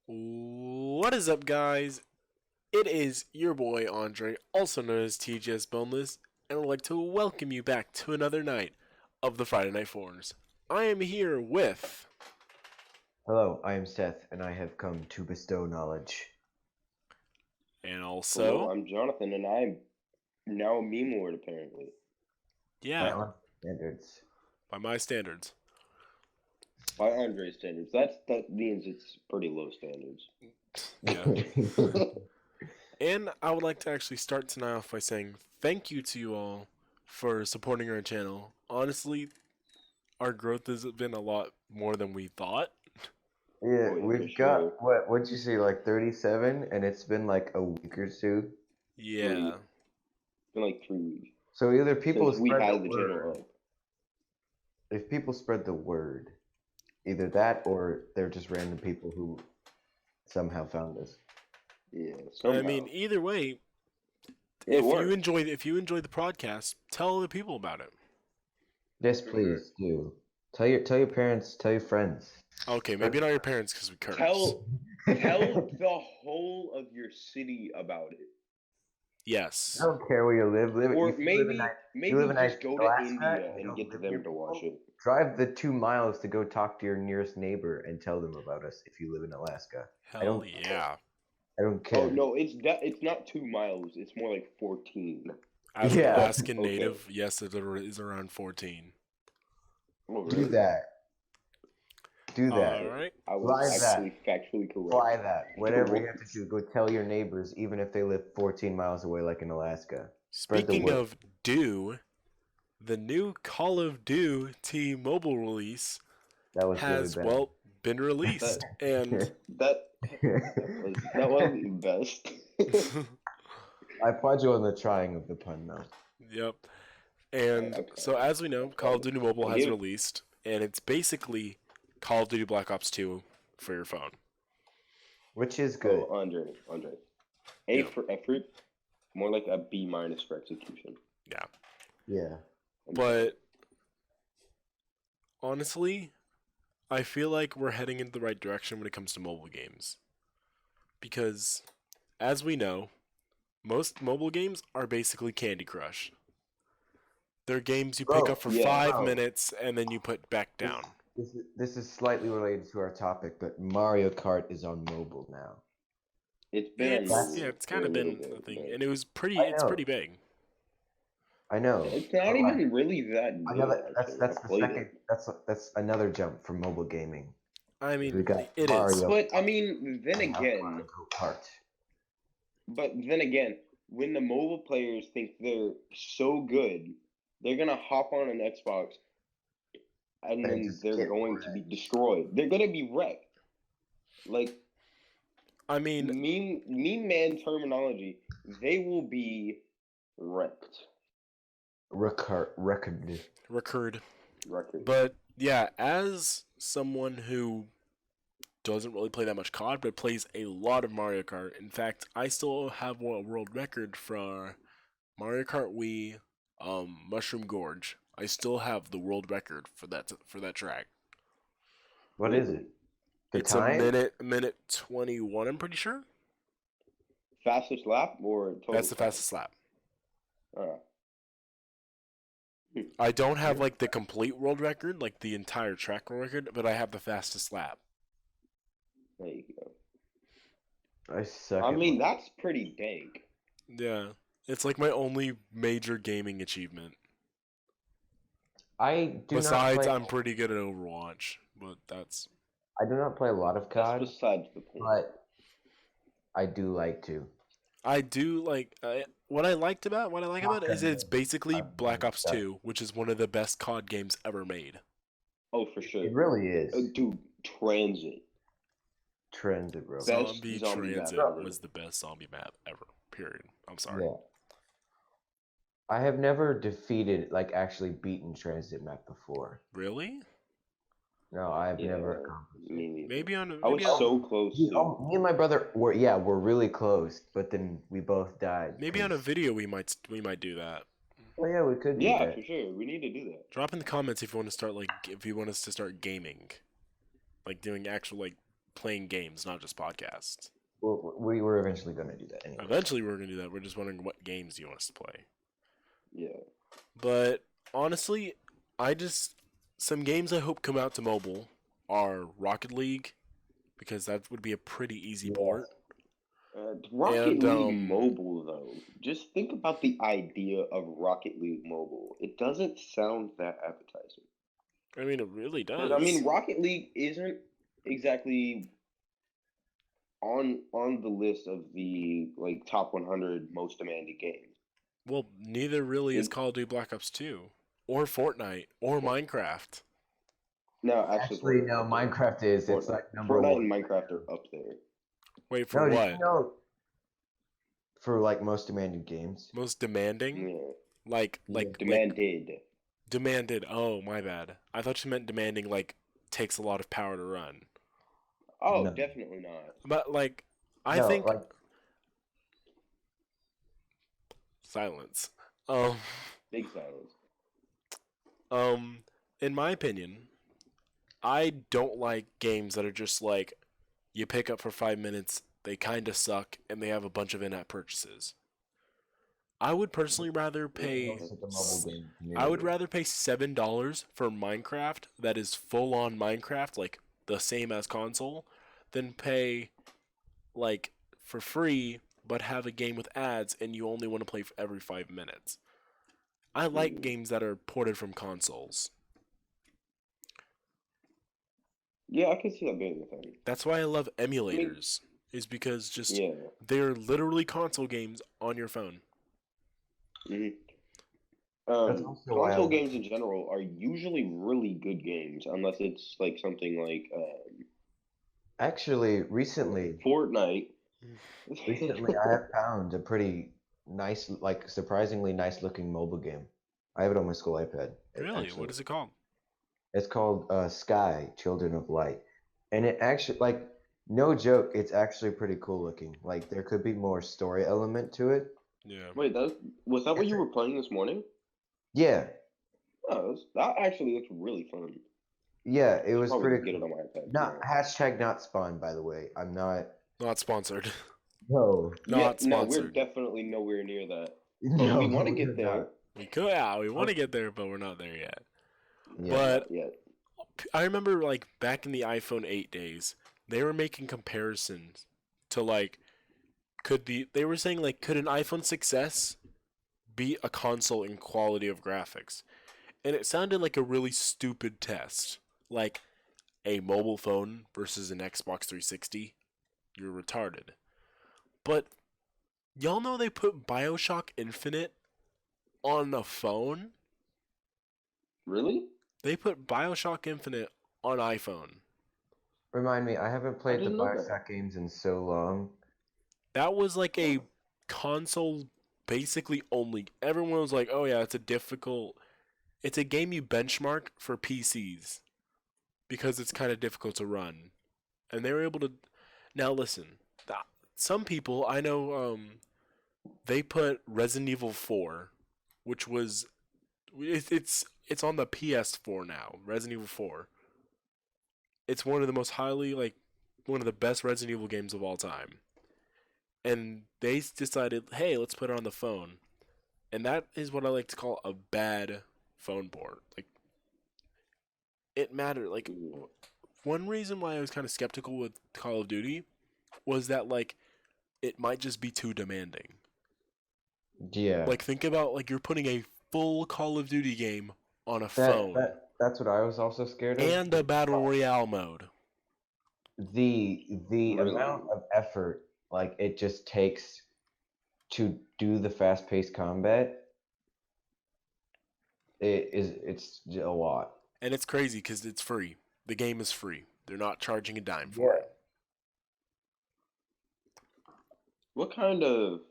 What is up, guys? It is your boy Andre, also known as TGS Boneless, and I'd like to welcome you back to another night of the Friday Night Fours. I am here with, Hello, I am Seth, and I have come to bestow knowledge. and Hello, also, I'm Jonathan, and I'm now a meme lord, apparently. By yeah, our standards. by my standards. By Andre's standards. That means it's pretty low standards. Yeah. And I would like to actually start tonight off by saying thank you to you all for supporting our channel. Honestly, our growth has been a lot more than we thought. Yeah, Oh, yeah, we've for got, sure. what'd you say, like 37, and it's been like a week or two. Yeah. It's been like 3 weeks So either people since we spread the had the channel word, up. if people spread the word, either that or they're just random people who somehow found us. Yeah, somehow. I mean, either way, it if worked. you enjoy the podcast, tell other people about it. Yes, For please do. Tell your parents, tell your friends. Okay, maybe not your parents because we curse. Tell the whole of your city about it. Yes. I don't care where you live. Or If you live in just go to Alaska India and you and don't get live near them to watch people, it. drive the 2 miles to go talk to your nearest neighbor and tell them about us if you live in Alaska. Hell yeah. I don't care. Oh no, it's not 2 miles. It's more like 14. As an Yeah. Alaskan Okay. native, yes, it is around 14. Oh, Do really? that. Do that. Alright. I was Fly that. actually factually correct. Fly that. Whatever you have to do, go tell your neighbors, even if they live 14 miles away, like in Alaska. Spread the Speaking word. of the new Call of Duty Mobile release That was has, really bad. been released. And That wasn't the best. I applaud you on the trying of the pun, though. yep. And Okay. so as we know, Call of Duty Mobile I has get it. released, and it's basically Call of Duty Black Ops 2 for your phone. Which is good. Oh, Andre. A Yeah. for effort, more like a B minus for execution. Yeah. Yeah. But honestly, I feel like we're heading in the right direction when it comes to mobile games. Because, as we know, most mobile games are basically Candy Crush. They're games you pick up for yeah, 5 bro. minutes and then you put back down. This is slightly related to our topic, but Mario Kart is on mobile now. it's been It's kind of for a little been a bit, thing, but and it's I it's know. pretty big. I know. it's not but, like, even really that good. that's Actually, I the played second. it. That's another jump from mobile gaming. I We mean, got it Mario. is. But I mean, then and again, Mario Kart. when the mobile players think they're so good, they're gonna hop on an Xbox and then just they're get going to be destroyed. They're gonna be wrecked. Like I mean, meme man terminology, they will be wrecked. Record. recurred. Record. But yeah, as someone who doesn't really play that much COD, but plays a lot of Mario Kart. In fact, I still have a world record for Mario Kart Wii, Mushroom Gorge. I still have the world record for that track. What is it? The It's time? a minute 21. I'm pretty sure. Fastest lap or total? That's the fastest lap. Uh, I don't have like the complete world record, like the entire track world record, but I have the fastest lap. there you go. I suck. I at mean, Mario. that's pretty dank. Yeah, it's like my only major gaming achievement. I do Besides, not play. I'm pretty good at Overwatch, but that's. I do not play a lot of That's COD, besides the point. but I do like to. I do like what I like about it is it's basically Black Ops 2, which is one of the best COD games ever made. Oh, for sure. It really is. Dude, Transit. Transit, bro. Best Zombie zombie Transit map ever. was the best zombie map ever. Period. I'm sorry. Yeah. I have never defeated, like, actually beaten Transit map before. Really? No, I have Yeah, never accomplished it. Me neither. Maybe on. I was Maybe on, so close Me to. me and my brother were really close, but then we both died. maybe on a video we might do that. Oh yeah, we could do Yeah, that. for sure. We need to do that. Drop in the comments if you want to start if you want us to start gaming, like doing actual like playing games, not just podcasts. Well, we were eventually going to do that anyway. Eventually, we're gonna do that. We're just wondering what games you want us to play. Yeah. But honestly, some games I hope come out to mobile are Rocket League, because that would be a pretty easy port. Rocket And, League Mobile, though, just think about the idea of Rocket League Mobile. It doesn't sound that appetizing. I mean, it really 'Cause, does. I mean, Rocket League isn't exactly on the list of the like top 100 most demanded games. Well, neither really is It- Call of Duty Black Ops 2, or Fortnite, or Minecraft. No, Actually, no, Minecraft is. It's like number Fortnite one. and Minecraft are up there. Wait, for No, did what? you know for like most demanded games? Most demanding? Yeah. Like Demanded. demanded. Oh, my bad. I thought you meant demanding like takes a lot of power to run. Oh, No. definitely not. But like, I No, think like silence. Big silence. In my opinion, I don't like games that are just like you pick up for 5 minutes, they kind of suck, and they have a bunch of in-app purchases. I would personally rather pay. most of the mobile game I would community. rather pay $7 for Minecraft that is full on Minecraft, like the same as console, than pay like for free but have a game with ads and you only want to play for every 5 minutes. I like games that are ported from consoles. Yeah, I can see that being a thing. That's why I love emulators, is because just Yeah. they're literally console games on your phone. hmm That's also why Console games in general are usually really good games, unless it's like something like Actually, recently Fortnite. I have found a pretty nice, like surprisingly nice looking mobile game. I have it on my school iPad. Really? Actually. What is it called? It's called Sky, Children of Light. And it actually, like, no joke, it's actually pretally cool looking. Like, there could be more story element to it. Yeah. Wait, was that what you were playing this morning? Yeah, Oh, that actually looks really fun. yeah, it was Probably pretty get it cool. on my iPad. Not hashtag not spawn, by the way. I'm not. Not sponsored. No, Not No, we're sponsored. definitely nowhere near that. But no, we want to we're get there. not. We could, yeah, we want to get there, but we're not there yet. Yeah. But Not yet. I remember like back in the iPhone 8 days, they were making comparisons to like they were saying like could an iPhone 6s beat a console in quality of graphics? And it sounded like a really stupid test. Like a mobile phone versus an Xbox 360. You're retarded. But y'all know they put BioShock Infinite on a phone? Really? They put BioShock Infinite on iPhone. Remind me, I haven't played the didn't know that. Bioshock games in so long. That was like a console basically only. Everyone was like, "Oh yeah, it's a game you benchmark for PCs because it's kind of difficult to run." And they were able to. Now listen, some people I know they put Resident Evil 4, which was it's on the PS4 now, Resident Evil 4. It's one of the most one of the best Resident Evil games of all time. And they decided, hey, let's put it on the phone. And that is what I like to call a bad phone port. Like, it mattered. Like, one reason why I was kind of skeptical with Call of Duty was that, like, it might just be too demanding. Yeah. Like, think about, like, you're putting a full Call of Duty game on a That, phone. that's what I was also scared of. And a Battle Royale mode. The Really? amount of effort like it just takes to do the fast-paced combat it's a lot. And it's crazy because it's free. The game is free. They're not charging a dime for it. What kind of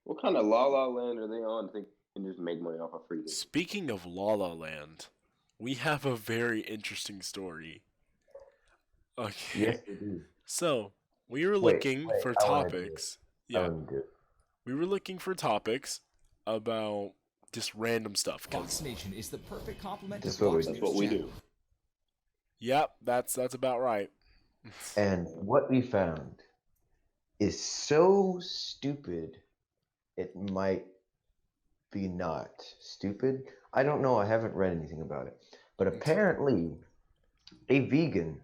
La La Land are they on? Think they can just make money off of free games? Speaking of La La Land, we have a very interesting story. Okay. Yes, we do. So, we were Wait, looking for I wanna do it. topics. Yeah. We were looking for topics about just random stuff. Fox Nation is the perfect complement That's to what we Fox do. News That's what we Channel. do. Yep, that's about right. And what we found is so stupid, it might be not stupid. I don't know. I haven't read anything about it. But apparently, a vegan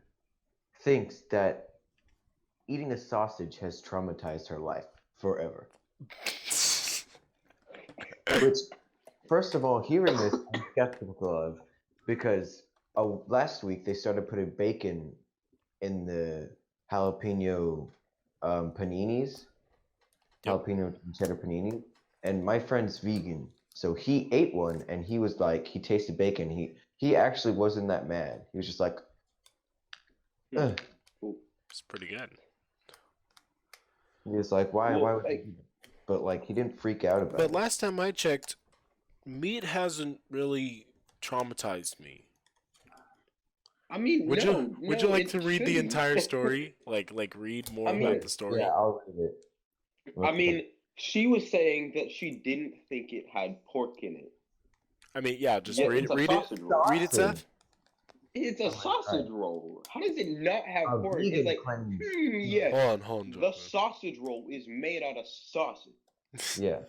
thinks that eating a sausage has traumatized her life forever. Which, first of all, hearing this, I'm skeptical of because last week they started putting bacon in the jalapeno paninis, Yep. jalapeno cheddar panini, and my friend's vegan, so he ate one and he was like, he tasted bacon. He actually wasn't that mad. He was just like, ugh. It's pretty good. He was like, why Well, would you like, eat it? But like, he didn't freak out about But it. last time I checked, meat hasn't really traumatized me. I mean, Would you would you no, like it to read the shouldn't. entire story? Like read more I about mean, the Yeah, story? I'll read it. I Real quick. mean, she was saying that she didn't think it had pork in it. I mean, yeah, just Yet read it's it. a Read it. sausage roll. Read it, Sausage. Seth. It's Oh a my sausage God. roll. How does it not have A pork? It's vegan like, claims. yes, Hold on, the Joker. sausage roll is made out of sausage. Yeah.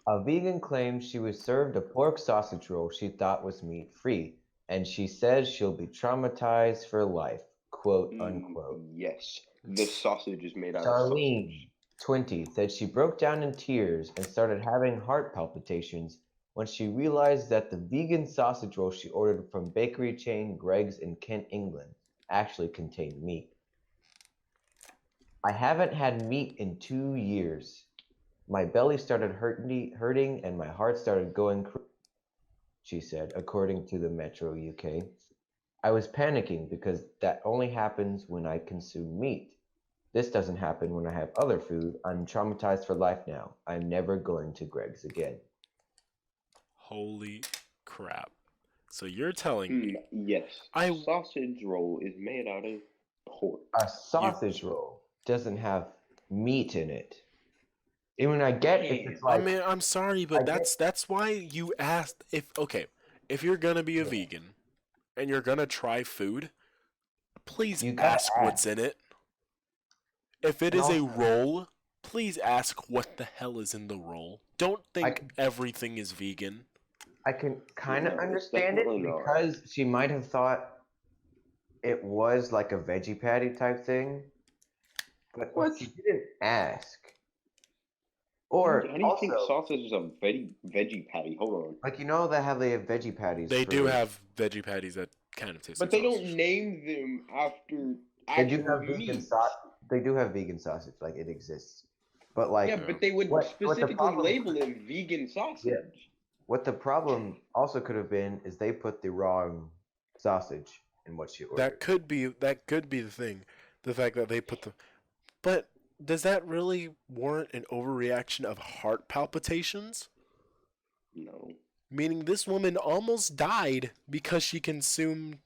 A vegan claims she was served a pork sausage roll she thought was meat free, and she says she'll be traumatized for life. Quote unquote. Yes, the sausage is made out of Charlene, sausage. 20, said she broke down in tears and started having heart palpitations when she realized that the vegan sausage roll she ordered from bakery chain Greg's in Kent, England, actually contained meat. I haven't had meat in 2 years. My belly started hurting and my heart started going crazy, she said, according to the Metro UK. I was panicking because that only happens when I consume meat. This doesn't happen when I have other food. I'm traumatized for life now. I'm never going to Greg's again. Holy crap! So you're telling me Yes, I sausage roll is made out of pork. A you sausage roll doesn't have meat in it. Even I get if it's I like, mean, I'm sorry, I but get, that's why you asked if you're gonna be a yeah, vegan and you're gonna try food, please you gotta ask ask. what's in it. If it And is a also, roll, please ask what the hell is in the roll. Don't I think can, everything is vegan. I can kind of No, it's understand it definitely not. because she might have thought it was like a veggie patty type thing, but What? she didn't ask. How Or do you think also, sausage is a veggie patty? Hold on. like, you know that how they have veggie patties They do for, have veggie patties that kind of taste But like they don't sausage. name them after they do actual have vegan meat. sauce. They do have vegan sausage, like it exists. But Yeah, like, Yeah. but they would what the specifically problem? label it vegan Yeah, sausage. what the problem also could have been is they put the wrong sausage in what she ordered. That could be the thing. The fact that they put the But does that really warrant an overreaction of heart palpitations? No. Meaning this woman almost died because she consumed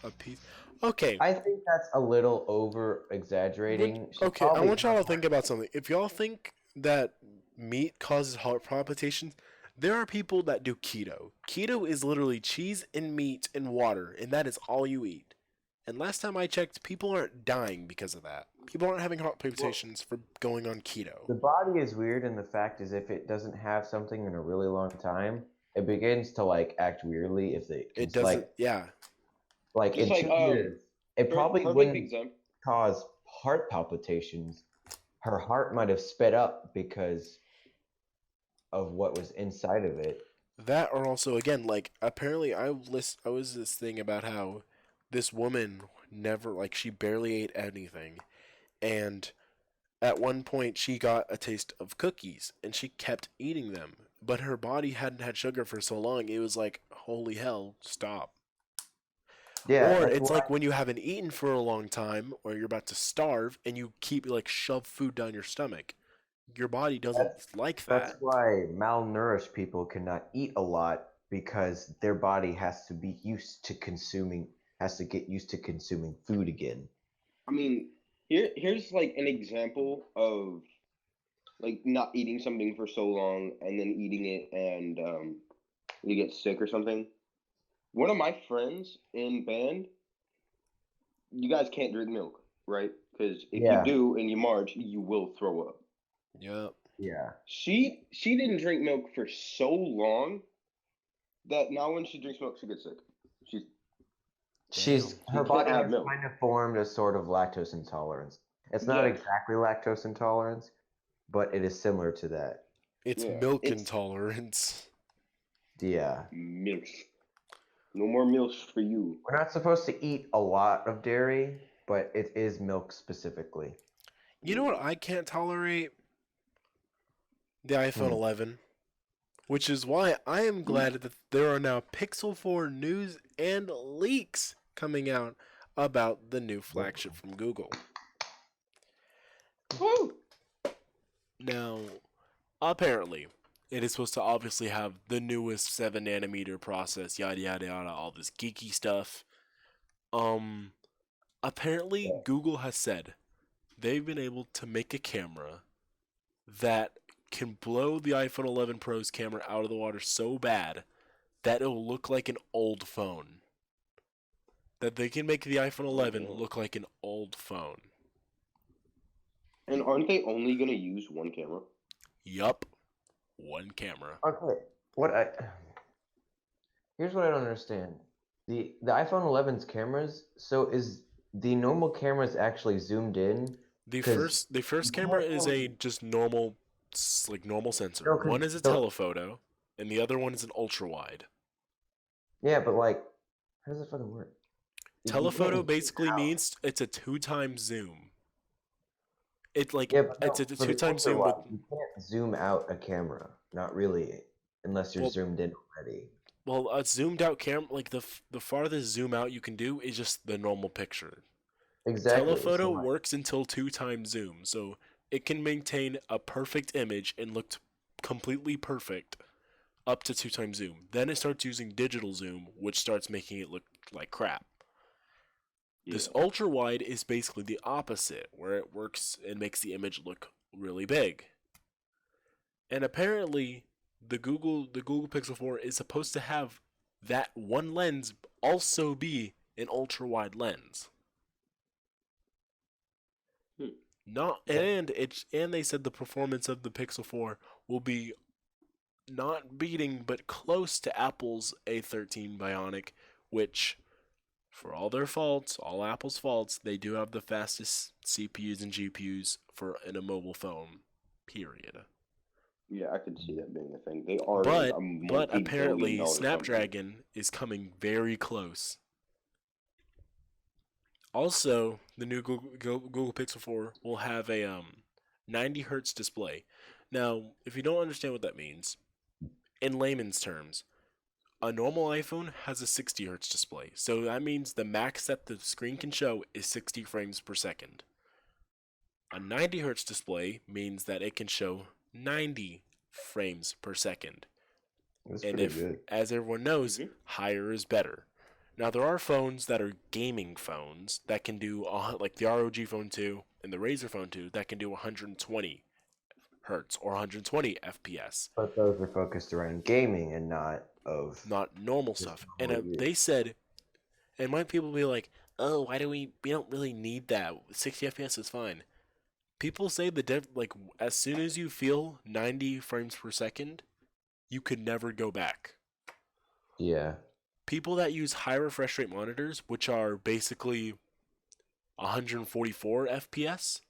a piece. Okay, I think that's a little over exaggerating. She I probably want had y'all to heart. think about something. If y'all think that meat causes heart palpitations, there are people that do keto. Keto is literally cheese and meat and water, and that is all you eat. And last time I checked, people aren't dying because of that. People aren't having heart Well, palpitations for going on keto. the body is weird, and the fact is, if it doesn't have something in a really long time, it begins to like act weirdly. If they can It doesn't, like yeah. Just in like 2 years, it probably perfect wouldn't example. cause heart palpitations. Her heart might have sped up because of what was inside of it. That or also again, like apparently I was this thing about how this woman never like she barely ate anything, and at one point she got a taste of cookies and she kept eating them, but her body hadn't had sugar for so long it was like holy hell, stop. Yeah, Or that's it's why. like when you haven't eaten for a long time or you're about to starve and you keep like shove food down your stomach. Your body doesn't That's like that's that. why malnourished people cannot eat a lot because their body has to be used to consuming, has to get used to consuming food again. I mean, here's like an example of like not eating something for so long and then eating it and you get sick or something. One of my friends in band, you guys can't drink milk. right? Because if you Yeah, do and you march, you will throw up. Yep. yeah. She didn't drink milk for so long that now when she drinks milk, she gets sick. She's Damn. she Her can't body have has milk. kind of formed a sort of lactose intolerance. It's not Yes, exactly lactose intolerance, but it is similar to that. It's yeah. milk It's intolerance. Yeah. milk. No more milk for you. We're not supposed to eat a lot of dairy, but it is milk specifically. You know what I can't tolerate? The iPhone Hmm. 11. Which is why I am glad that there are now Pixel 4 news and leaks coming out about the new flagship from Google. Woo! Now, apparently, it is supposed to obviously have the newest 7 nanometer process, yada yada yada, all this geeky stuff. Apparently, Google has said they've been able to make a camera that can blow the iPhone 11 Pro's camera out of the water so bad that it'll look like an old phone. That they can make the iPhone 11 look like an old phone. And aren't they only gonna use one camera? Yup. One camera. Okay. Here's what I don't understand. The iPhone 11's cameras, so is the normal cameras actually zoomed in? The 'Cause first camera is a just normal normal sensor. no, 'cause One is a telephoto, and the other one is an ultra wide. yeah, but like, how does it fucking work? You can't Telephoto zoom basically out. means it's a 2 times zoom. It's like Yeah, but it's no, a for two the times ultra zoom with wide, you can't zoom out a camera. Not really, unless you're well zoomed in already. well a zoomed out camera like the farthest zoom out you can do is just the normal picture. Exactly. So Telephoto like, works until 2 times zoom, so it can maintain a perfect image and look completely perfect up to 2 times zoom. Then it starts using digital zoom, which starts making it look like crap. This Yeah. ultra wide is basically the opposite, where it works and makes the image look really big. And apparently, the Google Pixel 4 is supposed to have that one lens also be an ultra wide lens. Hmm. Not and they said the performance of the Pixel 4 will be not beating but close to Apple's A13 Bionic, which for all their faults, all Apple's faults, they do have the fastest CPUs and GPUs for in a mobile phone. Period. Yeah, I could see that being a thing. They are like But a but multi-billion apparently dollar company. Snapdragon is coming very close. Also, the new Google Pixel 4 will have a 90 hertz display. Now, if you don't understand what that means, in layman's terms, a normal iPhone has a 60 hertz display. So that means the max that the screen can show is 60 frames per second. A 90 hertz display means that it can show 90 frames per second. that's And pretty if, good. as everyone knows, Mhm. higher is better. Now there are phones that are gaming phones that can do like the ROG Phone 2 and the Razer Phone 2 that can do 120 hertz or 120 FPS, But those are focused around gaming and not normal just stuff. And normal use. they said, and might people be like, "Oh, why do we don't really need that. 60 FPS is fine." People say like as soon as you feel 90 frames per second, you could never go back. Yeah. People that use high refresh rate monitors, which are basically 144 FPS,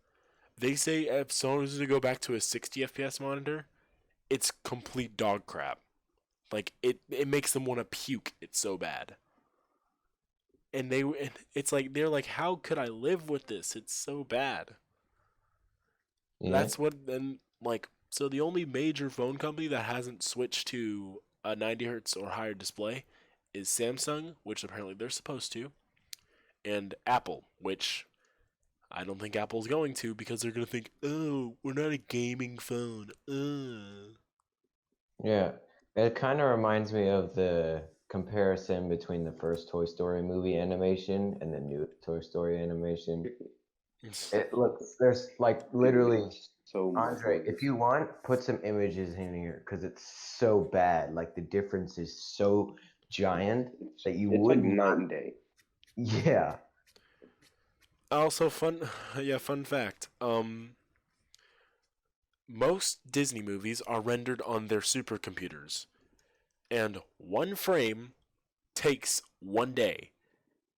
they say if someone is to go back to a 60 FPS monitor, it's complete dog crap. Like it makes them want to puke. It's so bad. And it's like they're like, how could I live with this? It's so bad. Yeah. That's what then like so the only major phone company that hasn't switched to a 90 hertz or higher display is Samsung, which apparently they're supposed to, and Apple, which I don't think Apple's going to because they're gonna think, oh, we're not a gaming phone. Yeah. It kind of reminds me of the comparison between the first Toy Story movie animation and the new Toy Story animation. It looks, there's like literally, So much Andre, worse. if you want, put some images in here because it's so bad. Like the difference is so giant that you It's would like night not. and day. Yeah. Also, fun fact. Most Disney movies are rendered on their supercomputers, and one frame takes 1 day.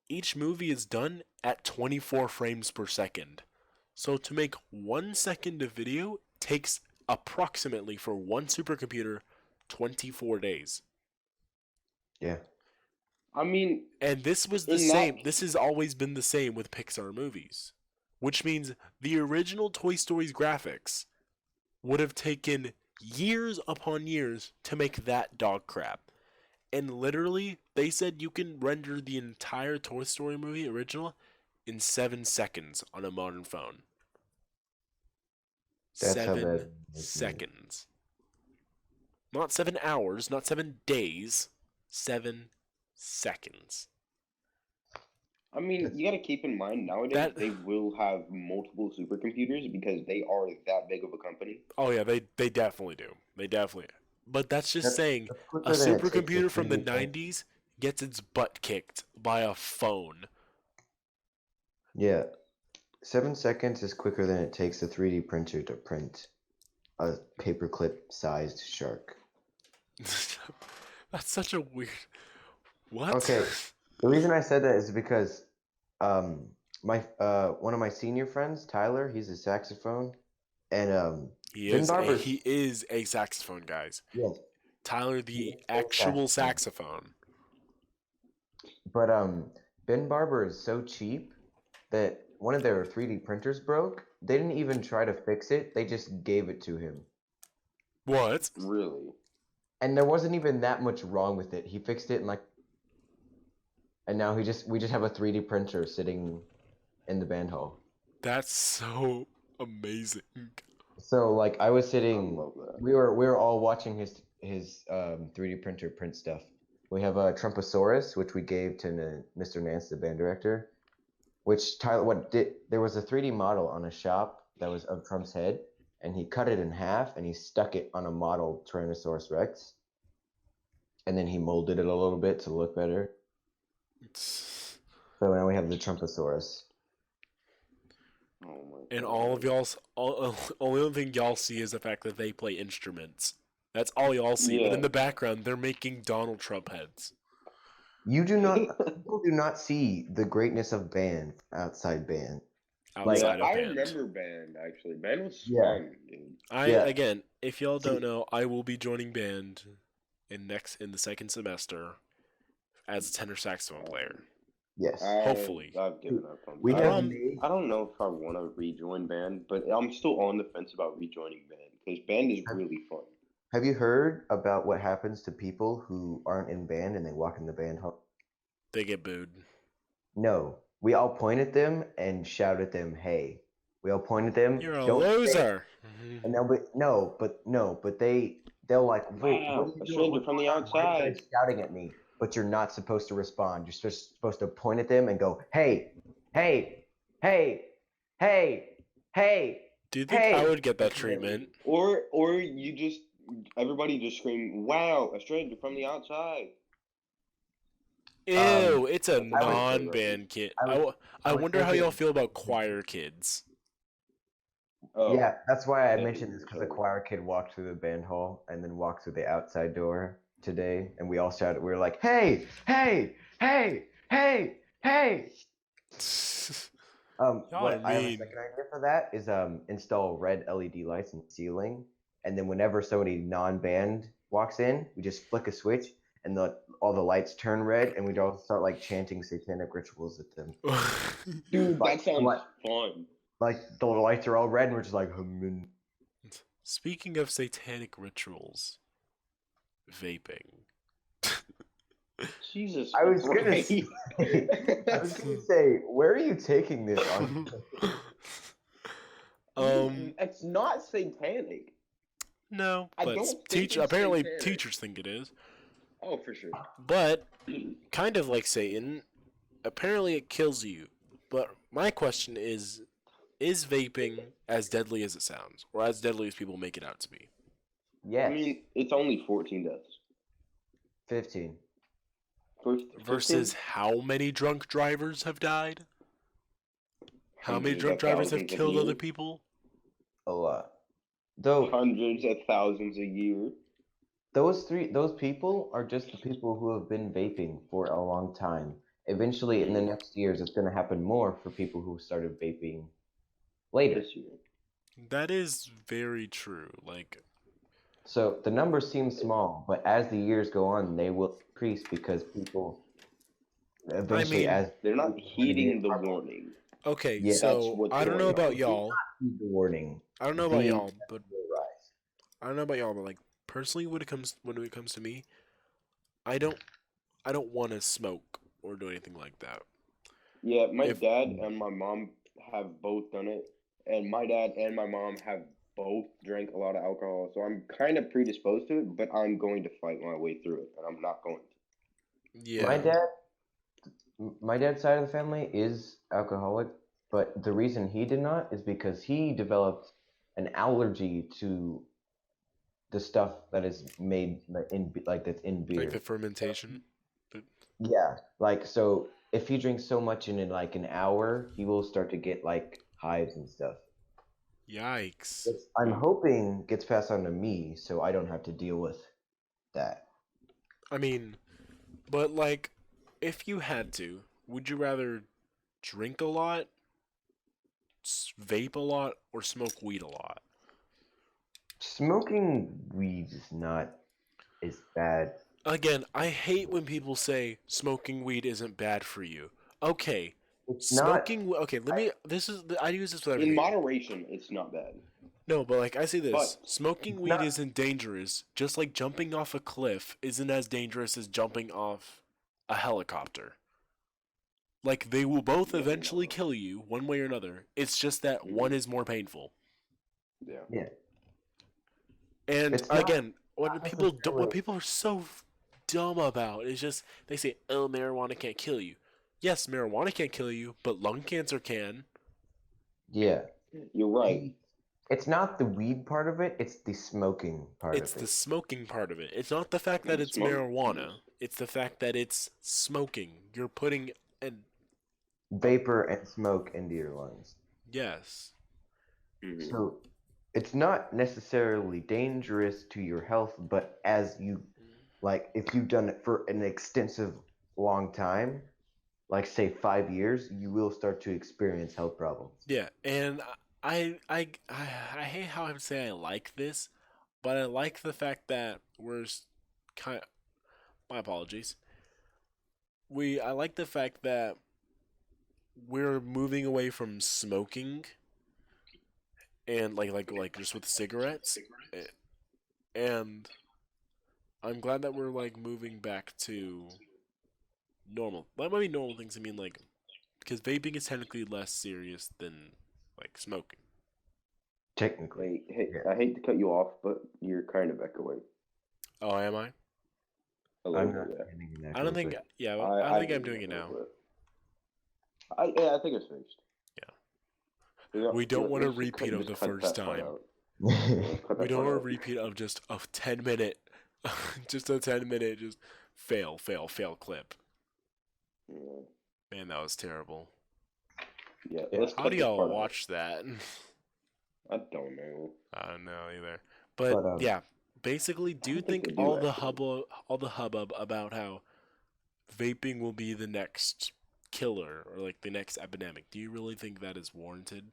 Each movie is done at 24 frames per second. So to make 1 second of video takes approximately for one supercomputer 24 days. Yeah. I mean, And this was the in same. that This has always been the same with Pixar movies. Which means the original Toy Story's graphics would have taken years upon years to make that dog crap. And literally, they said you can render the entire Toy Story movie original in 7 seconds on a modern phone. That's how bad 7 seconds. Not 7 hours, not 7 days. 7 seconds. I mean, you got to keep in mind nowadays That- they will have multiple supercomputers because they are that big of a company. Oh yeah, they definitely do. They definitely. But that's just saying That's a quicker than it takes to supercomputer from the 3D print. 90s gets its butt kicked by a phone. Yeah. 7 seconds is quicker than it takes a 3D printer to print a paperclip-sized shark. That's such a weird. What? Okay. The reason I said that is because my one of my senior friends, Tyler, he's a saxophone, and He Ben is Barber's he is a saxophone, guys. yes, Tyler, he the is a actual saxophone. But Ben Barber is so cheap that one of their 3D printers broke. They didn't even try to fix it. They just gave it to him. What? Really? And there wasn't even that much wrong with it. He fixed it and now we just have a 3D printer sitting in the band hall. That's so amazing. So like I was I sitting, love that. we were all watching his 3D printer print stuff. We have a Trumposaurus, which we gave to Mr. Nance, the band director. Which Tyler, there was a 3D model on a shop that was of Trump's head, and he cut it in half and he stuck it on a model Tyrannosaurus Rex, and then he molded it a little bit to look better. So now we have the Trumposaurus. Oh my And God. all of y'all's only other thing y'all see is the fact that they play instruments. That's all y'all see. But in Yeah. the background, they're making Donald Trump heads. People do not see the greatness of band outside band. Outside Yeah, of I band. remember band actually. Band was Yeah. fun, dude. Again, if y'all See- don't know, I will be joining band in the second semester as a tenor saxophone player. Yes. Hopefully. I've given up on We band. have Um, made I don't know if I want to rejoin band, but I'm still on the fence about rejoining band because band is really fun. Have you heard about what happens to people who aren't in band and they walk in the band hall? They get booed. No. We all point at them and shout at them, "Hey." We all point at them. You're a Don't say- loser. And they'll be but they'll like, "Wait, Wow, what are you a doing? stranger What's from the going on? Why are you outside. guys shouting at me?" But you're not supposed to respond. You're just supposed to point at them and go, "Hey, hey, hey, hey, hey." Do you think I Hey! would get that treatment? Or you just everybody just scream, "Wow, a stranger from the outside." Ew, it's a That's non-band kid. I was wonder how y'all thinking- feel about choir kids. Oh, Yeah, that's why I yeah, mentioned this because a sure. choir kid walked through the band hall and then walked through the outside door today, and we all shouted. We were like, "Hey, hey, hey, hey, hey!" Y'all What are I have a mean. second idea for that is install red LED lights in the ceiling, and then whenever somebody non-band walks in, we just flick a switch, and all the lights turn red, and we'd all start like chanting satanic rituals at them. Dude, Like, that sounds what? fun. Like the lights are all red, and we're just like, "Hum." Speaking of satanic rituals, vaping. Jesus I was gonna Christ. say, I was gonna say, where are you taking this on? It's not satanic. No, I but don't think it's apparently satanic. teachers think it is. Oh, for sure. But kind of like Satan, apparently it kills you. But my question is vaping as deadly as it sounds, or as deadly as people make it out to be? Yes, I mean, it's only 14 deaths. 15. Versus how many drunk drivers have died? How many hundreds drunk of drivers have thousands of killed other years. people? A lot. Though Hundreds of thousands a year. those people are just the people who have been vaping for a long time. Eventually, in the next years, it's going to happen more for people who started vaping later. This year. That is very true. Like, So the numbers seem small, but as the years go on, they will increase because people eventually, mean, as They're not people heeding the warning. okay, Yeah. That's so what's I don't know going about on. y'all. heed the warning, I don't know about the y'all, but will rise. I don't know about y'all, but like personally, when it comes to me, I don't want to smoke or do anything like that. Yeah, my If dad and my mom have both done it, and my dad and my mom have both drank a lot of alcohol, so I'm kind of predisposed to it, but I'm going to fight my way through it, and I'm not going to. yeah, My dad's side of the family is alcoholic, but the reason he did not is because he developed an allergy to the stuff that is made that's in like beer. the fermentation. Yeah, like so if he drinks so much in like an hour, he will start to get like hives and stuff. Yikes. Which I'm hoping gets passed on to me, so I don't have to deal with that. I mean, but like, if you had to, would you rather drink a lot, vape a lot, or smoke weed a lot? Smoking weed is not as bad. Again, I hate when people say smoking weed isn't bad for you. Okay, It's not. smoking. Okay, let me. This is. I use this with In everything. moderation, it's not bad. No, but like I say this, But smoking It's weed not. isn't dangerous. Just like jumping off a cliff isn't as dangerous as jumping off a helicopter. Like they will both Yeah, eventually no. kill you one way or another. It's just that one is more painful. Yeah. Yeah. And It's not again, what people do, what necessarily. people are so dumb about is just they say, "Oh, marijuana can't kill you." Yes, marijuana can't kill you, but lung cancer can. Yeah. You're right. It's not the weed part of it, it's the smoking part It's of the it. smoking part of it. It's not the fact that And it's smoke. marijuana. It's the fact that it's smoking. You're putting an Vapor and smoke into your lungs. yes. Mhm. So it's not necessarily dangerous to your health, but as you like if you've done it for an extensive long time, like say 5 years, you will start to experience health problems. Yeah, and I hate how I say I like this, but I like the fact that kind. My apologies. I like the fact that we're moving away from smoking and like just with cigarettes, and I'm glad that we're like moving back to normal. That might be normal things. I mean, like because vaping is technically less serious than like smoking. Technically. Hey, Yeah. I hate to cut you off, but you're kind of echoing Oh, am I? a little I'm bit. not Yeah. getting an I echo, don't think. but Yeah, I don't I think hear I'm you doing it a now. little bit. Yeah, I think it's fixed. Yeah. We don't want a Let's just repeat of just the cut first that part time. out. Yeah, cut We that don't part want a out. repeat of just a 10 minute, just a 10 minute, just fail clip. Yeah. Man, that was terrible. Yeah, Yeah. let's How cut do this y'all part out. watch that? I don't know. I don't know either. But But yeah, basically, do I you don't think think they do actually. all the hubbub about how vaping will be the next killer or like the next epidemic? Do you really think that is warranted?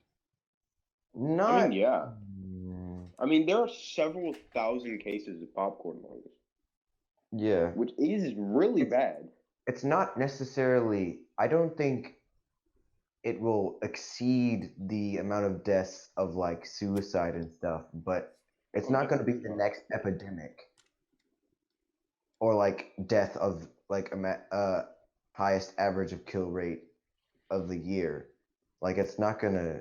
I mean, not. yeah. I mean, there are several thousand cases of popcorn lungs, Yeah. which is really It's bad. it's not necessarily. I don't think it will exceed the amount of deaths of like suicide and stuff, but it's Oh, not going to be definitely the not. next epidemic or like death of like highest average of kill rate of the year. Like it's not going to.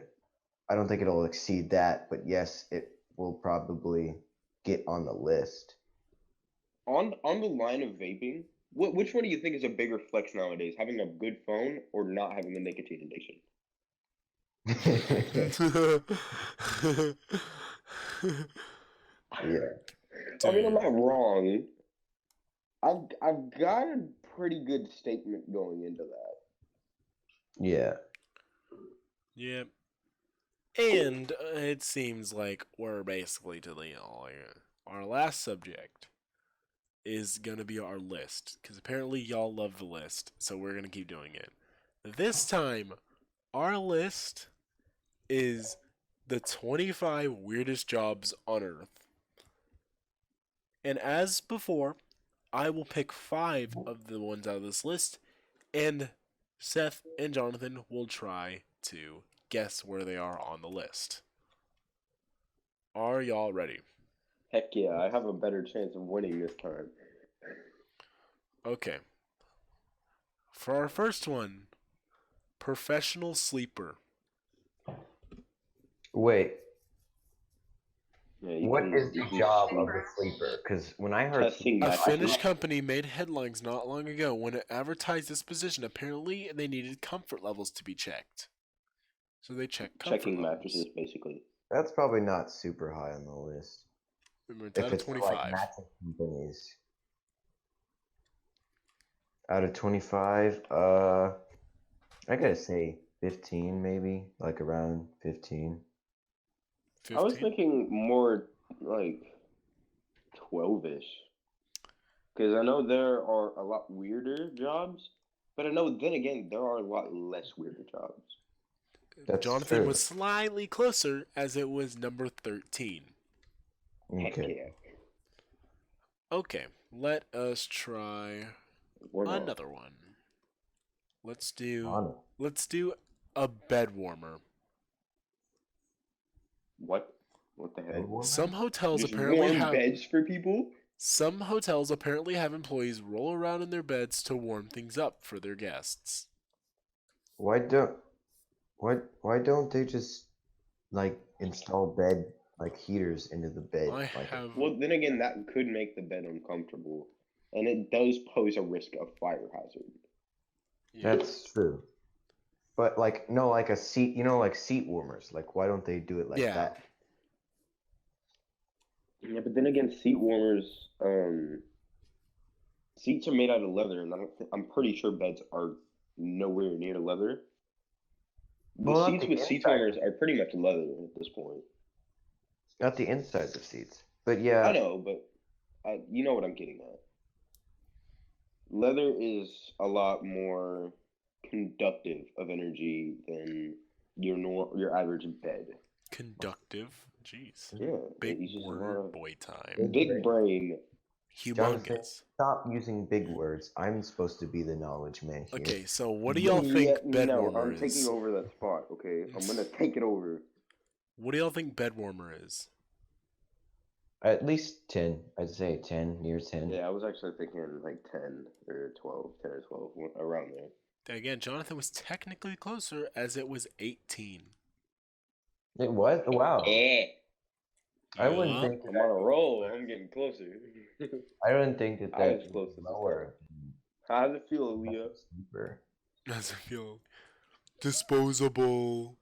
I don't think it'll exceed that, but yes, it will probably get on the list. On the line of vaping, which one do you think is a bigger flex nowadays? Having a good phone or not having a nicotine addiction? Yeah. I mean, I'm Dude. not wrong. I've got a pretty good statement going into that. Yeah. Yep. And it seems like we're basically to the our last subject is gonna be our list because apparently y'all love the list, so we're gonna keep doing it. This time, our list is the 25 weirdest jobs on Earth. And as before, I will pick 5 of the ones out of this list, and Seth and Jonathan will try to guess where they are on the list. Are y'all ready? Heck yeah, I have a better chance of winning this time. Okay. For our first one, professional sleeper. Wait, Yeah, you what can, is you the can job sleep. of the sleeper? Because when I heard Testing sleeper, A I mattresses. Finnish company made headlines not long ago when it advertised this position. Apparently, they needed comfort levels to be checked. So they checked comfort Checking levels. mattresses, basically. that's probably not super high on the list. Remember, it's If out of it's for, like 25. mattress companies. Out of 25, I gotta say 15 maybe, like around 15. I was 15? thinking more like 12-ish. Because I know there are a lot weirder jobs, but I know then again there are a lot less weirder jobs. That's Jonathan true. was slightly closer as it was number 13. Heck Okay. yeah. Okay, let us try Or not. another one. Let's do On a bed warmer. What? What the bed hell? warmer? Some hotels Just apparently warm have beds for people? employees roll around in their beds to warm things up for their guests. Why don't why don't they just like install bed like heaters into the bed? I Like have Well, then again, that could make the bed uncomfortable, and it does pose a risk of fire hazard. yeah. that's true. But like no, like a seat, like seat warmers. Like why don't they do it like Yeah. that? Yeah, but then again, seat warmers, seats are made out of leather, and I'm pretty sure beds are nowhere near leather. The Well, not seats the with seat inside, warmers are pretty much leather at this point. not the insides of seats. But I yeah, know, but you know what I'm getting at. Leather is a lot more conductive of energy than your average bed. Conductive. Jeez. Yeah, it Big uses a lot word of boy time. big brain. Jonathan, Humongous. stop using big words. I'm supposed to be the knowledge man here. Okay, so what do y'all think bed No, warmer I'm taking is? over that spot. Okay, I'm gonna take it over. What do y'all think bed warmer is? At least 10. I'd say 10, near 10. Yeah, I was actually thinking like 10 or 12, 10 or 12, around there. Again, Jonathan was technically closer as it was 18. It was? Wow. Yeah, I wouldn't Yeah. think I'm on a roll. I'm getting closer. I wouldn't think that I was that close was to the lower. How does it feel, Aaliyah? Sleeper. Does it feel disposable?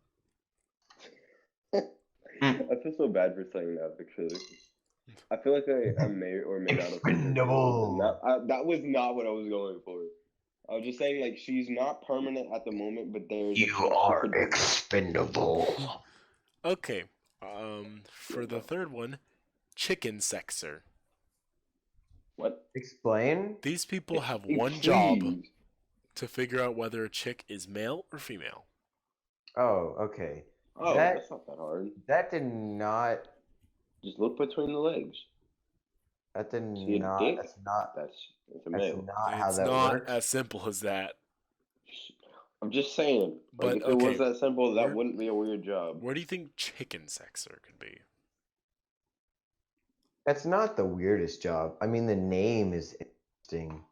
I feel so bad for saying that, actually. I feel like I may or may not have hurt her feelings, and Expendable. that was not what I was going for. I was just saying, like, she's not permanent at the moment, but there's a You chance she are could be. expendable. Okay. For the third one, chicken sexer. What? Explain? These people have Please. one job to figure out whether a chick is male or female. Oh, okay. Oh, That- that's not that hard. That did not. Just look between the legs. That did See a not. dick? That's not. That's a That's male. not how It's that not works. as simple as that. I'm just saying. Like, But, if it was okay, that simple, that where- wouldn't be a weird job. Where do you think chicken sexer could be? That's not the weirdest job. I mean, the name is interesting.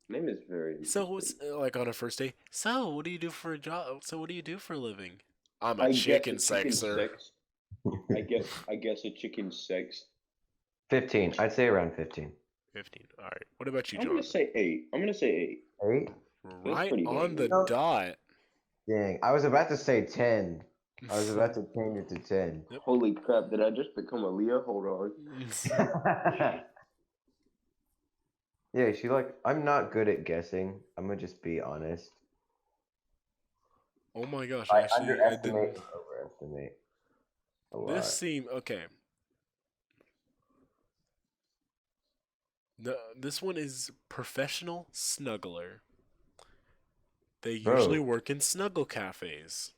Name is very So interesting. it's like on a first day. So what do you do for a job? So what do you do for a living? I'm a I chicken guess a chicken sexer. sex. I guess a chicken sex. 15. I'd say around 15. 15. All right. What about you, I'm John? gonna say 8. I'm gonna say 8. 8? Right pretty on the dang good. dot. Dang. I was about to say 10. I was about to change it to 10. Yep. Holy crap! Did I just become a Leah? Hold on. Yeah, she like, I'm not good at guessing. I'm gonna just be honest. Oh my gosh! I Actually, I underestimate didn't. and overestimate a This lot. seem okay. No, this one is professional snuggler. They usually Bro, work in snuggle cafes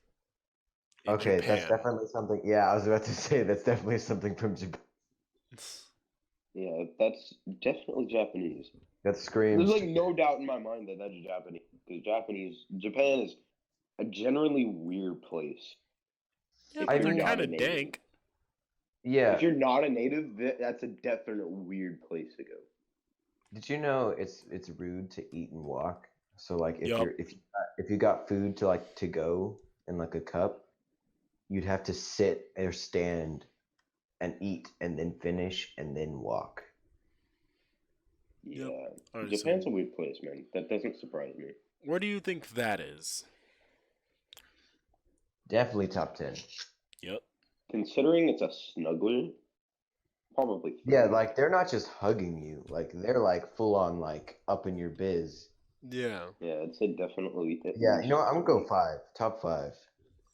in okay, that's Japan. definitely something. Yeah, I was about to say that's definitely something from Japan. Yeah, that's definitely Japanese. That There's screams. like no doubt in my mind that that's Japanese because Japan is a generally weird place. Yeah, If but I you're they're mean, not kind a of native, dank. yeah. if you're not a native, that's a definite weird place to go. Did you know it's rude to eat and walk? So like Yup. if you got food to like to go in like a cup, you'd have to sit or stand and eat and then finish and then walk. Yep. Yeah, All right. So, Japan's a weird place, man. That doesn't surprise me. where do you think that is? Definitely top 10. Yep. Considering it's a snuggler, probably Yeah, 3. like they're not just hugging you, like they're like full on like up in your biz. Yeah. Yeah, I'd say definitely at Yeah, you least know what? I'm gonna go 3. 5, top 5.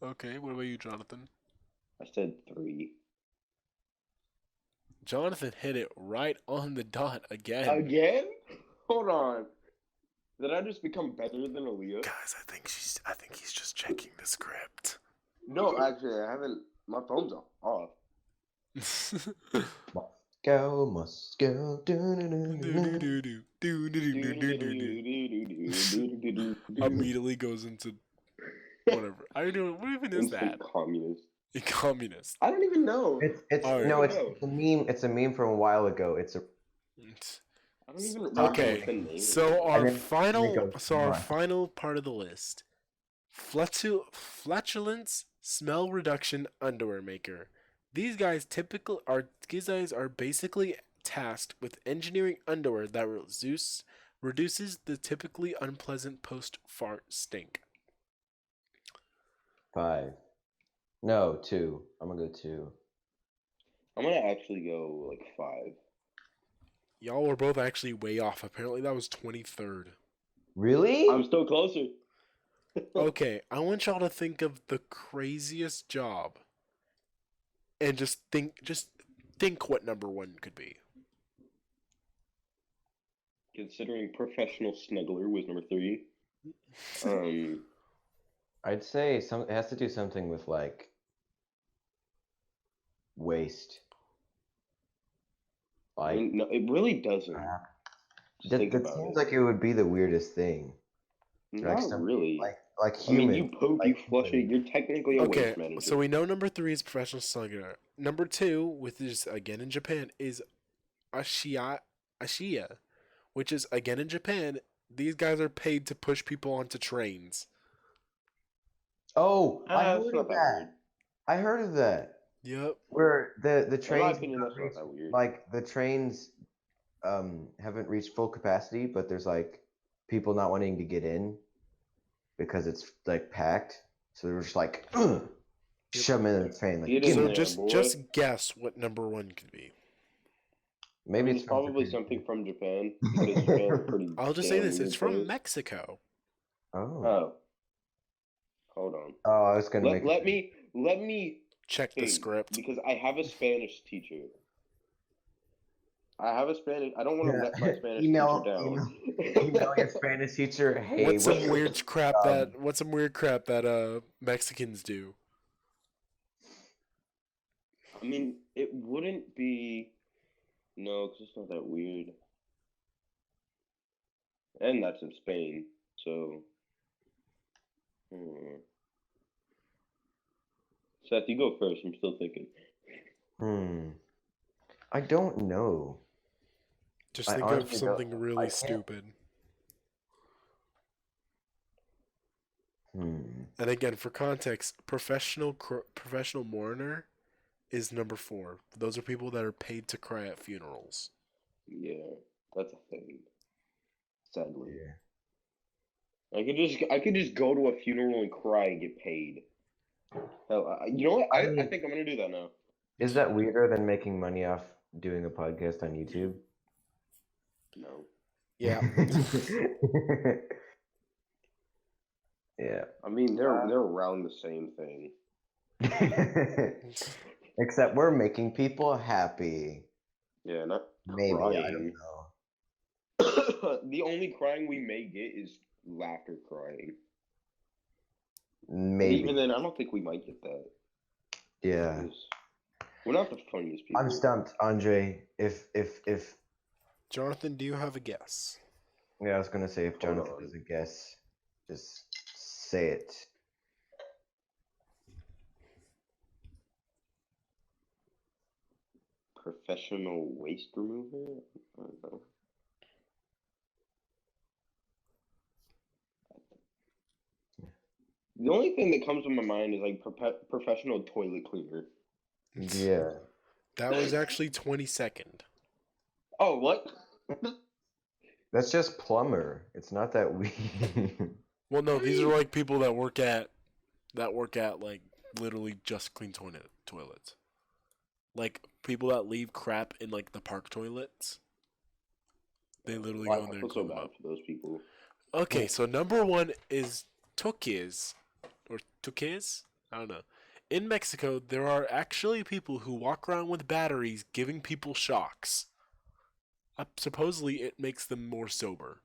Okay. What about you, Jonathan? I said 3. Jonathan hit it right on the dot again. Again? Hold on. Did I just become better than Aaliyah? Guys, I think he's just checking the script. No, actually, I haven't. My phone's off. Moscow, Moscow, do-do-do-do-do. Immediately goes into whatever. I don't know. What even is Instant that? communist. A communist. I don't even know. It's All no, right. it's a meme. It's a meme from a while ago. It's a I don't even remember Okay, what the name so is. and then it goes our Moscow. final part of the list. Flatulence smell reduction underwear maker. These guys are basically tasked with engineering underwear that reduces the typically unpleasant post fart stink. 5. No, 2. I'm gonna go 2. I'm gonna actually go like 5. Y'all were both actually way off. Apparently that was 23rd. Really? I'm still closer. Okay, I want y'all to think of the craziest job and just think what number 1 could be. Considering professional snuggler was number 3. I'd say it has to do something with like waste. I Like mean, no, it really doesn't. Just think that about seems it. like it would be the weirdest thing. Like Not really. like I mean, human. you poop, like you flush it. human. You're technically a Okay, waste manager. so we know number 3 is professional snuggler. Number 2, which is again in Japan, is Ashiya, which is again in Japan. These guys are paid to push people onto trains. Oh, I It's heard not of that that. weird. I heard of that. Yep. Where the In my trains opinion, haven't that's not reached, that weird. like the trains haven't reached full capacity, but there's like people not wanting to get in because it's like packed. So they're just like shove them in the train. Like Get give in So me. there, just boy. just guess what number 1 could be. I Maybe mean, it's it's from probably Japan. something from Japan because Japan's a pretty I'll just say damn this: it's weird from place. Mexico. Oh. Oh, hold on. Oh, I was gonna make Let me Check the think script. because I have a Spanish teacher. I don't want to let my Spanish email, teacher down. email your Spanish teacher. Hey, What's some weird crap um, that Mexicans do? I mean, it wouldn't be. No, because it's not that weird. And that's in Spain, so. Seth, you go first. I'm still thinking. I don't know. Just I think of honestly don't. something I really can't. stupid. Hmm. And again, for context, professional mourner is number 4. Those are people that are paid to cry at funerals. Yeah, that's a thing. Sadly, Yeah. I could just go to a funeral and cry and get paid. Hell, you know what? I mean, think I'm gonna do that now. is that weirder than making money off doing a podcast on YouTube? No. Yeah. Yeah. I mean, they're around the same thing. Except we're making people happy. Yeah, not Maybe, I don't crying. know. The only crying we may get is laughter crying. And Maybe. even then, I don't think we might get that. Yeah. Because we're not the funniest people. I'm stumped, Andre. If Jonathan, do you have a guess? yeah, I was gonna say if Hold Jonathan on. has a guess, just say it. Professional waste remover? I don't know. The only thing that comes to my mind is like professional toilet cleaner. Yeah. That was actually 22nd. Oh, what? That's just plumber. It's not that we. Well, no, these are like people that work at like literally just clean toilets. Like people that leave crap in like the park toilets. They literally I go in there feel and so clean them bad up. for those people. Okay, so number one is Tukis. Or Tukis? I don't know. In Mexico, there are actually people who walk around with batteries giving people shocks. Supposedly, it makes them more sober.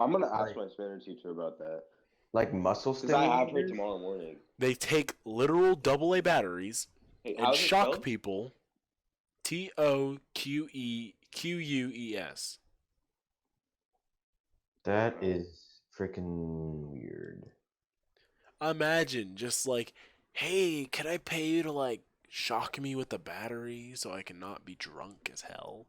I'm gonna ask my Spanish teacher about that. Like muscle Because I have her stimulators? tomorrow morning. They take literal AA batteries Hey, and how's it shock spelled? people. TOQEQUES. That is freaking weird. Imagine just like, hey, can I pay you to like shock me with the battery so I cannot be drunk as hell?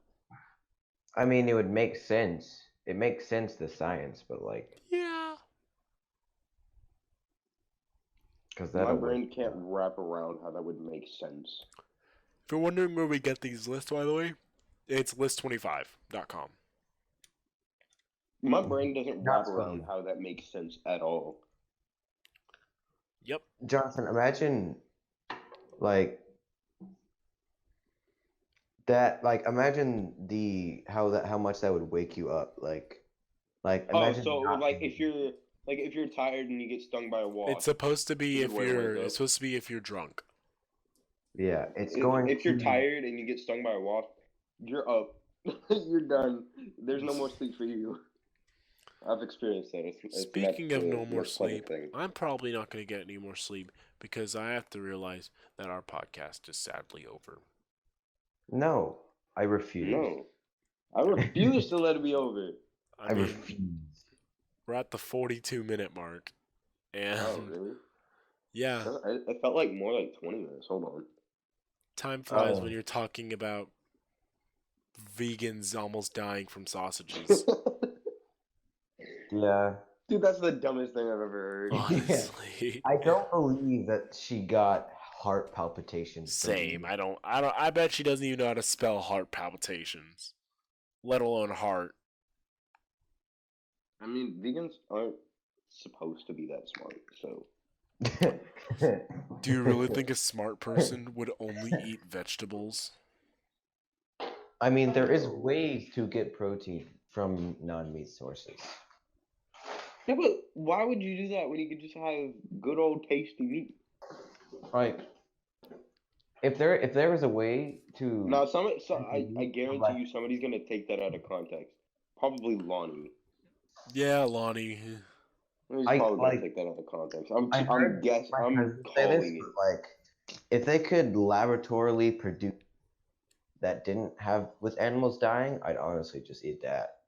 I mean, it would make sense. It makes sense, the science, but like, Yeah. because My that'll brain wake can't up. wrap around how that would make sense. If you're wondering where we get these lists, by the way, it's list25.com. My brain doesn't Not wrap around funny. how that makes sense at all. Yep. Jonathan, imagine like that. Like, imagine how much that would wake you up. Like Oh, imagine so not like being- if you're tired and you get stung by a wasp, It's supposed to be It's a good way to wake up. it's supposed to be if you're drunk. Yeah, it's going. if you're to- tired and you get stung by a wasp, you're up. You're done. There's no more sleep for you. I've experienced that. Speaking of no more most pleasant sleep, thing. I'm probably not going to get any more sleep because I have to realize that our podcast is sadly over. No, I refuse. No, I refuse to let it be over. I I mean, refuse. we're at the 42-minute mark. And Oh, really? yeah, It felt like more like 20 minutes. Hold on. time flies Oh. when you're talking about vegans almost dying from sausages. Yeah. Dude, that's the dumbest thing I've ever heard. Honestly. I don't believe that she got heart palpitations. from Same. eating- I bet she doesn't even know how to spell heart palpitations, let alone heart. I mean, vegans aren't supposed to be that smart, so. Do you really think a smart person would only eat vegetables? I mean, there is ways to get protein from non-meat sources. Yeah, but why would you do that when you could just have good old tasty meat? Like, if there was a way to Now, I like- guarantee you somebody's gonna take that out of context. Probably Lonnie. Yeah, Lonnie. He's I- probably like, gonna take that out of context. I I'm heard my I'm cousin say this, calling it. but, like, if they could laboratorily produce that didn't have with animals dying, I'd honestly just eat that.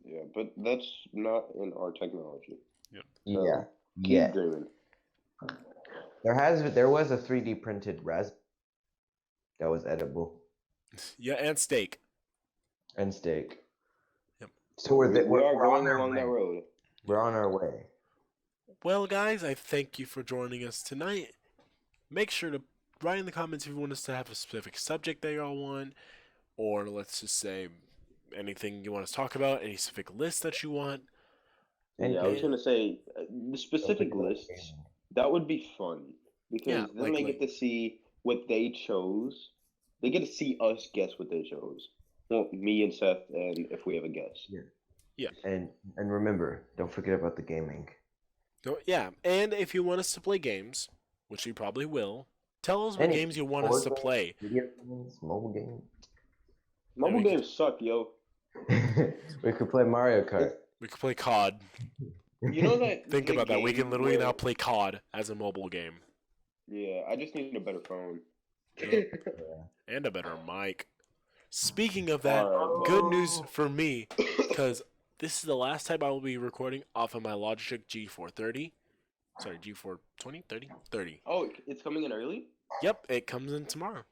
Yeah, but that's not in our technology. Yep. So, Yeah. keep Yeah. dreaming. There was a 3D printed raspberry that was edible Yeah, and steak. and steak. Yep. So We we're are on going our along way. that road. We're on our way. Well, guys, I thank you for joining us tonight. Make sure to write in the comments if you want us to have a specific subject that y'all want, or let's just say anything you want us to talk about, any specific list that you want. And Yeah, I was yeah. gonna say the specific Open lists. gaming. That would be fun because Yeah, then they get to see what they chose. They get to see us guess what they chose. Well, me and Seth, and if we have a guess. Yeah. Yeah. And remember, don't forget about the gaming. So, yeah, and if you want us to play games, which you probably will, tell us what Any games you want us board to games, play. video games, mobile games. Mobile we could- games suck, yo. We could play Mario Kart. We could play COD. You know that Think the about that. We can game literally where- now play COD as a mobile game. Yeah, I just need a better phone. And a better mic. Speaking of that, Alright, good news for me, because this is the last time I will be recording off of my Logitech G430. Sorry, G420? 30? 30. Oh, it's coming in early? Yep, it comes in tomorrow.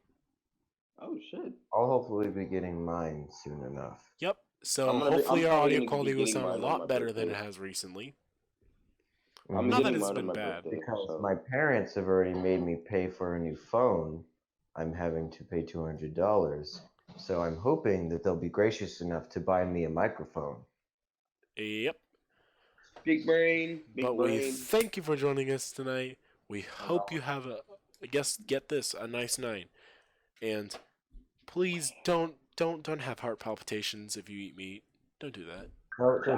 Oh, shit. I'll hopefully be getting mine soon enough. Yep, so I'm hopefully probably our audio gonna be quality will getting sound a mine on my lot better than it birthday. has recently. I'm Not that getting it's mine been on my bad. birthday. Because So. my parents have already made me pay for a new phone, I'm having to pay $200. So I'm hoping that they'll be gracious enough to buy me a microphone. Yep, Big brain, big but we brain. thank you for joining us tonight. We hope you have get this, a nice night. And please don't have heart palpitations if you eat meat. Don't do that.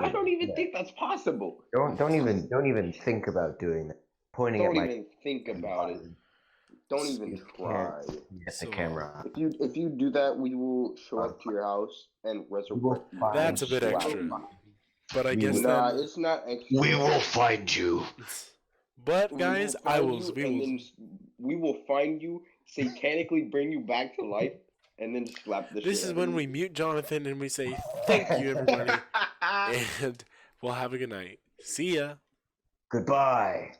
I don't even think that's possible. Don't even think about doing that. Pointing Don't at my even think about it. Don't even You try. can't get So, the camera. If you do that, we will show up to your house and resurrect you. That's a bit Slap extra. you. But I guess Nah, then. it's not extra. We will find you. But We guys, will find you, we and will. then we will find you, satanically bring you back to life, and then slap the shit This is out when of we you. mute Jonathan and we say thank you everybody, and we'll have a good night. See ya. Goodbye.